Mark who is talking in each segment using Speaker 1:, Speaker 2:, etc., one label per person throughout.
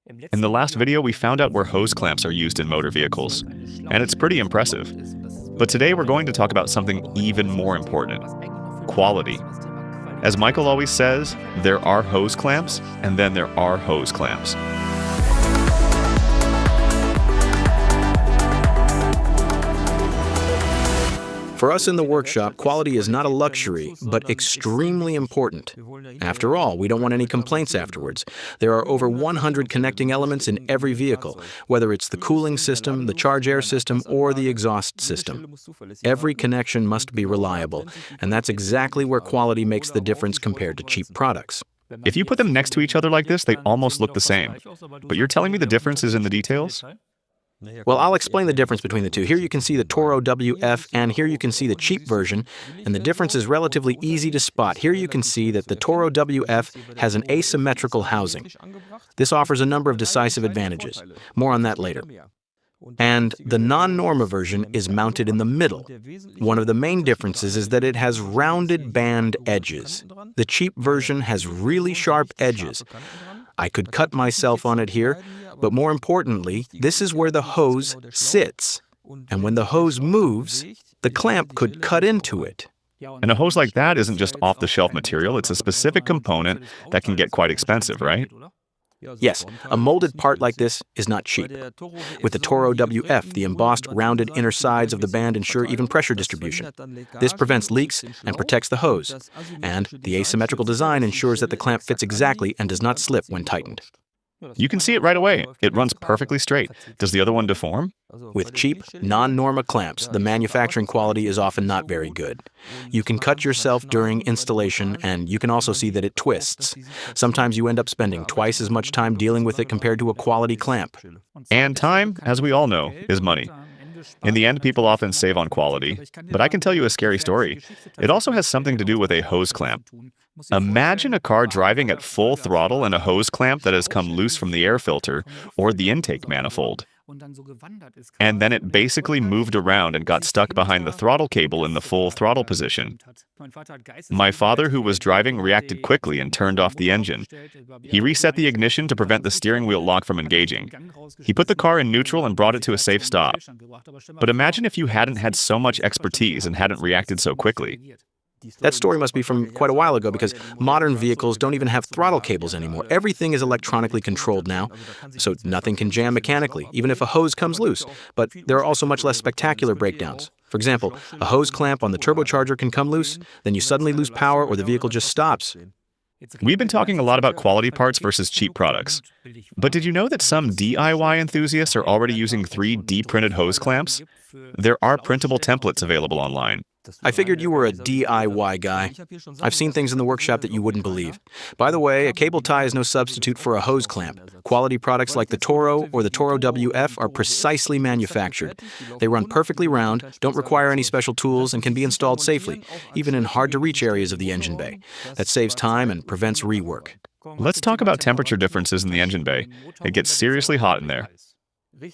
Speaker 1: In the last video, we found out where hose clamps are used in motor vehicles, and it's pretty impressive. But today we're going to talk about something even more important: quality. As Michael always says, there are hose clamps, and then there are hose clamps.
Speaker 2: For us in the workshop, quality is not a luxury, but extremely important. After all, we don't want any complaints afterwards. There are over 100 connecting elements in every vehicle, whether it's the cooling system, the charge air system, or the exhaust system. Every connection must be reliable, and that's exactly where quality makes the difference compared to cheap products.
Speaker 1: If you put them next to each other like this, they almost look the same. But you're telling me the difference is in the details?
Speaker 2: Well, I'll explain the difference between the two. Here you can see the Toro WF, and here you can see the cheap version, and the difference is relatively easy to spot. Here you can see that the Toro WF has an asymmetrical housing. This offers a number of decisive advantages. More on that later. And the non-NORMA version is mounted in the middle. One of the main differences is that it has rounded band edges. The cheap version has really sharp edges. I could cut myself on it here, but more importantly, this is where the hose sits. And when the hose moves, the clamp could cut into it.
Speaker 1: And a hose like that isn't just off-the-shelf material, it's a specific component that can get quite expensive, right?
Speaker 2: Yes, a molded part like this is not cheap. With the Toro WF, the embossed rounded inner sides of the band ensure even pressure distribution. This prevents leaks and protects the hose. And the asymmetrical design ensures that the clamp fits exactly and does not slip when tightened.
Speaker 1: You can see it right away. It runs perfectly straight. Does the other one deform?
Speaker 2: With cheap, non-NORMA clamps, the manufacturing quality is often not very good. You can cut yourself during installation, and you can also see that it twists. Sometimes you end up spending twice as much time dealing with it compared to a quality clamp.
Speaker 1: And time, as we all know, is money. In the end, people often save on quality. But I can tell you a scary story. It also has something to do with a hose clamp. Imagine a car driving at full throttle and a hose clamp that has come loose from the air filter or the intake manifold. And then it basically moved around and got stuck behind the throttle cable in the full throttle position. My father, who was driving, reacted quickly and turned off the engine. He reset the ignition to prevent the steering wheel lock from engaging. He put the car in neutral and brought it to a safe stop. But imagine if you hadn't had so much expertise and hadn't reacted so quickly.
Speaker 2: That story must be from quite a while ago because modern vehicles don't even have throttle cables anymore. Everything is electronically controlled now, so nothing can jam mechanically, even if a hose comes loose. But there are also much less spectacular breakdowns. For example, a hose clamp on the turbocharger can come loose, then you suddenly lose power or the vehicle just stops.
Speaker 1: We've been talking a lot about quality parts versus cheap products. But did you know that some DIY enthusiasts are already using 3D printed hose clamps? There are printable templates available online.
Speaker 2: I figured you were a DIY guy. I've seen things in the workshop that you wouldn't believe. By the way, a cable tie is no substitute for a hose clamp. Quality products like the Toro or the Toro WF are precisely manufactured. They run perfectly round, don't require any special tools, and can be installed safely, even in hard-to-reach areas of the engine bay. That saves time and prevents rework.
Speaker 1: Let's talk about temperature differences in the engine bay. It gets seriously hot in there.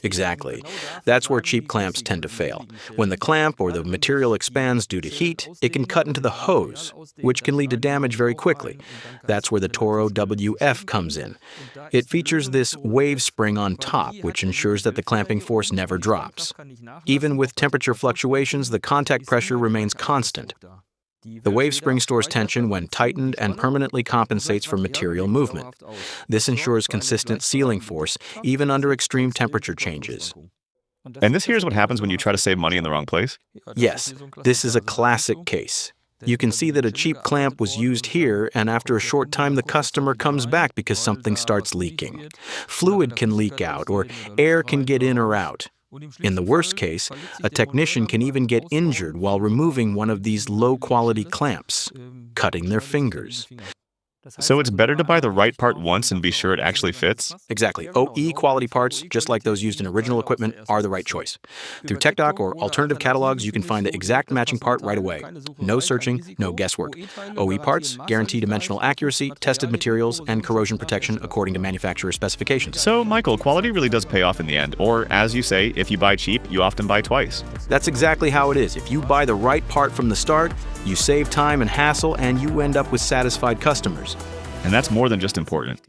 Speaker 2: Exactly. That's where cheap clamps tend to fail. When the clamp or the material expands due to heat, it can cut into the hose, which can lead to damage very quickly. That's where the Toro WF comes in. It features this wave spring on top, which ensures that the clamping force never drops. Even with temperature fluctuations, the contact pressure remains constant. The wave spring stores tension when tightened and permanently compensates for material movement. This ensures consistent sealing force, even under extreme temperature changes.
Speaker 1: And this here's what happens when you try to save money in the wrong place?
Speaker 2: Yes, this is a classic case. You can see that a cheap clamp was used here, and after a short time the customer comes back because something starts leaking. Fluid can leak out, or air can get in or out. In the worst case, a technician can even get injured while removing one of these low-quality clamps, cutting their fingers.
Speaker 1: So it's better to buy the right part once and be sure it actually fits?
Speaker 2: Exactly. OE quality parts, just like those used in original equipment, are the right choice. Through TechDoc or alternative catalogs, you can find the exact matching part right away. No searching, no guesswork. OE parts guarantee dimensional accuracy, tested materials, and corrosion protection according to manufacturer specifications.
Speaker 1: So, Michael, quality really does pay off in the end. Or, as you say, if you buy cheap, you often buy twice.
Speaker 2: That's exactly how it is. If you buy the right part from the start, you save time and hassle, and you end up with satisfied customers.
Speaker 1: And that's more than just important.